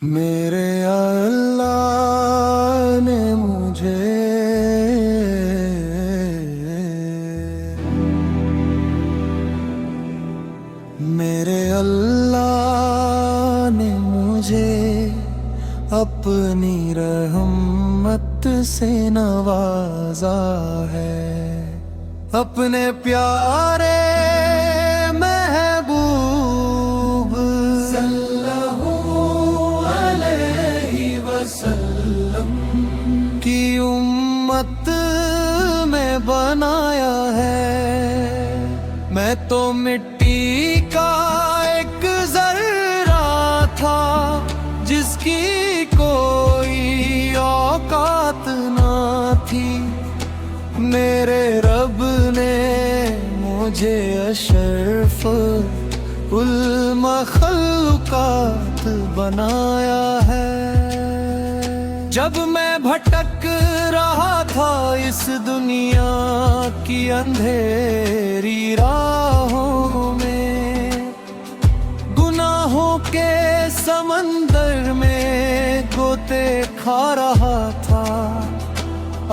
میرے اللہ نے مجھے میرے اللہ نے مجھے اپنی رحمت سے نوازا ہے، اپنے پیارے محبوب کی امت میں بنایا ہے۔ میں تو مٹی کا ایک ذرہ تھا جس کی کوئی اوقات نہ تھی، میرے رب نے مجھے اشرف المخلوقات بنایا ہے۔ جب میں بھٹک رہا تھا اس دنیا کی اندھیری راہوں میں، گناہوں کے سمندر میں گوتے کھا رہا تھا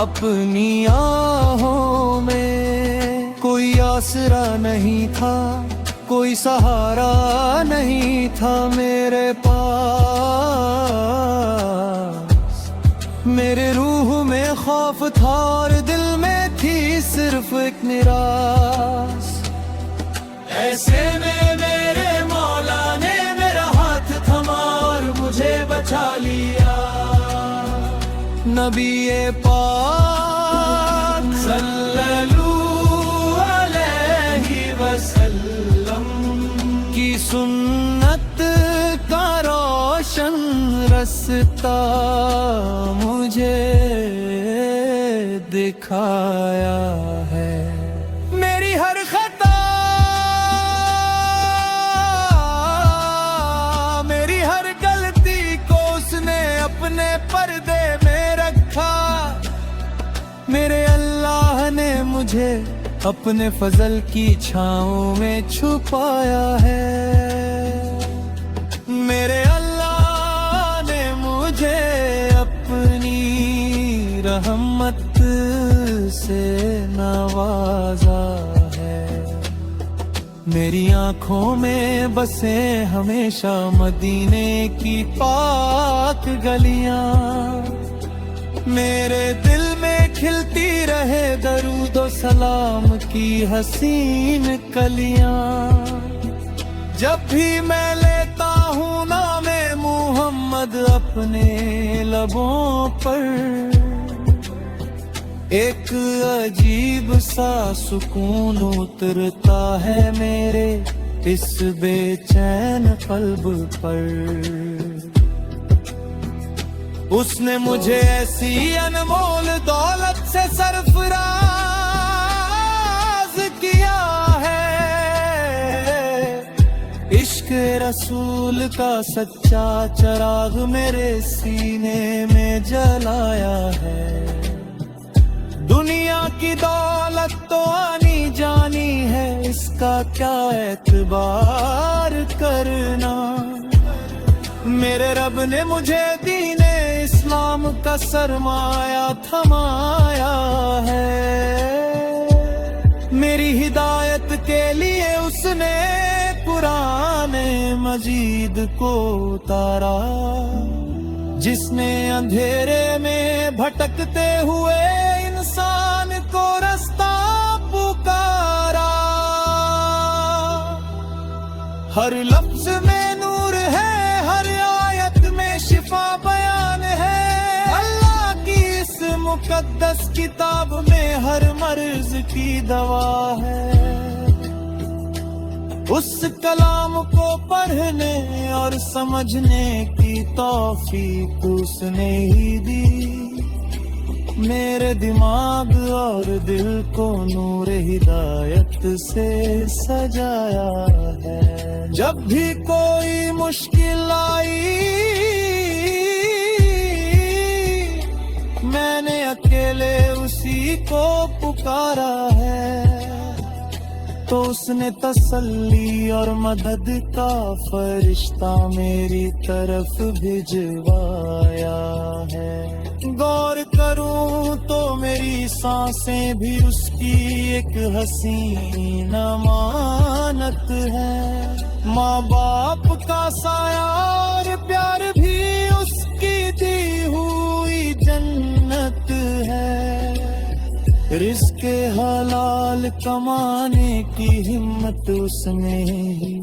اپنی آہوں میں، کوئی آسرا نہیں تھا، کوئی سہارا نہیں تھا میرے پاس، میرے روح میں خوف تھا اور دل میں تھی صرف ایک نراس، ایسے میں میرے مولا نے میرا ہاتھ تھما اور مجھے بچا لیا۔ نبی پاک صلی اللہ علیہ وسلم کی سنت کا روشن رستہ مجھے دکھایا ہے۔ میری ہر خطا، میری ہر غلطی کو اس نے اپنے پردے میں رکھا، میرے اللہ نے مجھے اپنے فضل کی چھاؤں میں چھپایا ہے۔ میرے اللہ نے مجھے اپنی رحمت سے نوازا ہے، میری آنکھوں میں بسے ہمیشہ مدینے کی پاک گلیاں، میرے دل میں کھلتی رہے درود و سلام کی حسین کلیاں، جب بھی میں لیتا ہوں نام محمد اپنے لبوں پر، ایک عجیب سا سکون اترتا ہے میرے اس بے چین قلب پر۔ اس نے مجھے ایسی انمول دولت سے سرفراز کیا ہے، عشق رسول کا سچا چراغ میرے سینے میں جلایا ہے۔ دنیا کی دولت تو آنی جانی ہے، اس کا کیا اعتبار کرنا، میرے رب نے مجھے دین اسلام کا سرمایہ تھمایا ہے، میری ہدایت کے لیے اس نے قرآن مجید کو اتارا، جس نے اندھیرے میں بھٹکتے ہوئے انسان کو رستہ پکارا، ہر لفظ میں نور ہے، ہر آیت میں شفا بیان ہے، اللہ کی اس مقدس کتاب میں ہر مرض کی دوا ہے، اس کلام کو پڑھنے اور سمجھنے کی توفیق اس نے ہی دی، میرے دماغ اور دل کو نور ہدایت سے سجایا ہے۔ جب بھی کوئی مشکل آئی میں نے اکیلے اسی کو پکارا ہے، تو اس نے تسلی اور مدد کا فرشتہ میری طرف بھجوایا ہے۔ غور کروں تو میری سانسیں بھی اس کی ایک حسین امانت ہے۔ ماں باپ کا سایہ اور پیار بھی اس کی دی ہوئی جنت ہے۔ رزق حلال کمانے کی ہمت اس نے ہی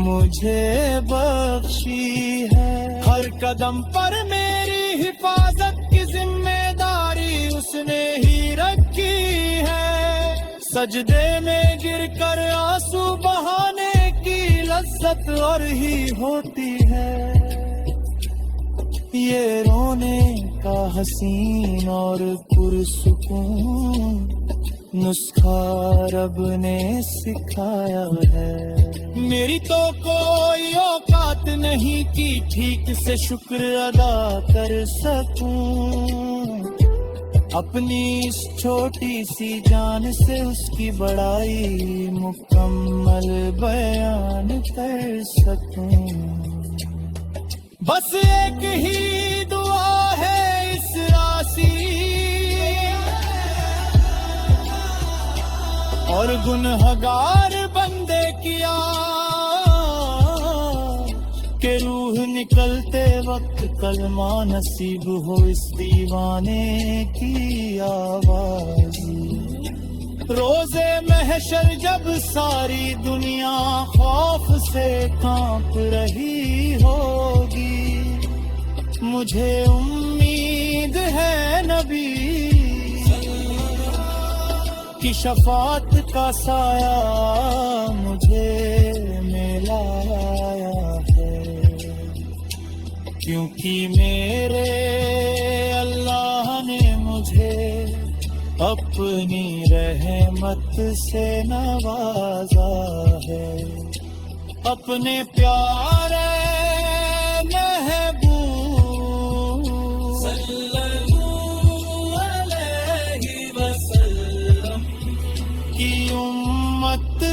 مجھے بخشی ہے۔ ہر قدم پر میری حفاظت کی ذمہ داری اس نے ہی رکھی ہے۔ سجدے میں گر کر آنسو بہانے کی لذت اور ہی ہوتی ہے۔ یہ رونے کا حسین اور پرسکون نسخہ رب نے سکھایا ہے۔ میری تو کوئی اوقات نہیں کہ ٹھیک سے شکر ادا کر سکوں، اپنی اس چھوٹی سی جان سے اس کی بڑائی مکمل بیان کر سکوں۔ بس ایک ہی دعا ہے اس راسی اور گنہگار بندے کیا کہ روح نکلتے وقت کلمہ نصیب ہو اس دیوانے کی آواز۔ روزے محشر جب ساری دنیا خوف سے کانپ رہی ہوگی، مجھے امید ہے نبی کی شفاعت کا سایہ مجھے ملایا ہے، کیونکہ میرے اللہ نے مجھے اپنی رحمت سے نوازا ہے۔ اپنے پیارے محبوب صلی اللہ علیہ وسلم کی امت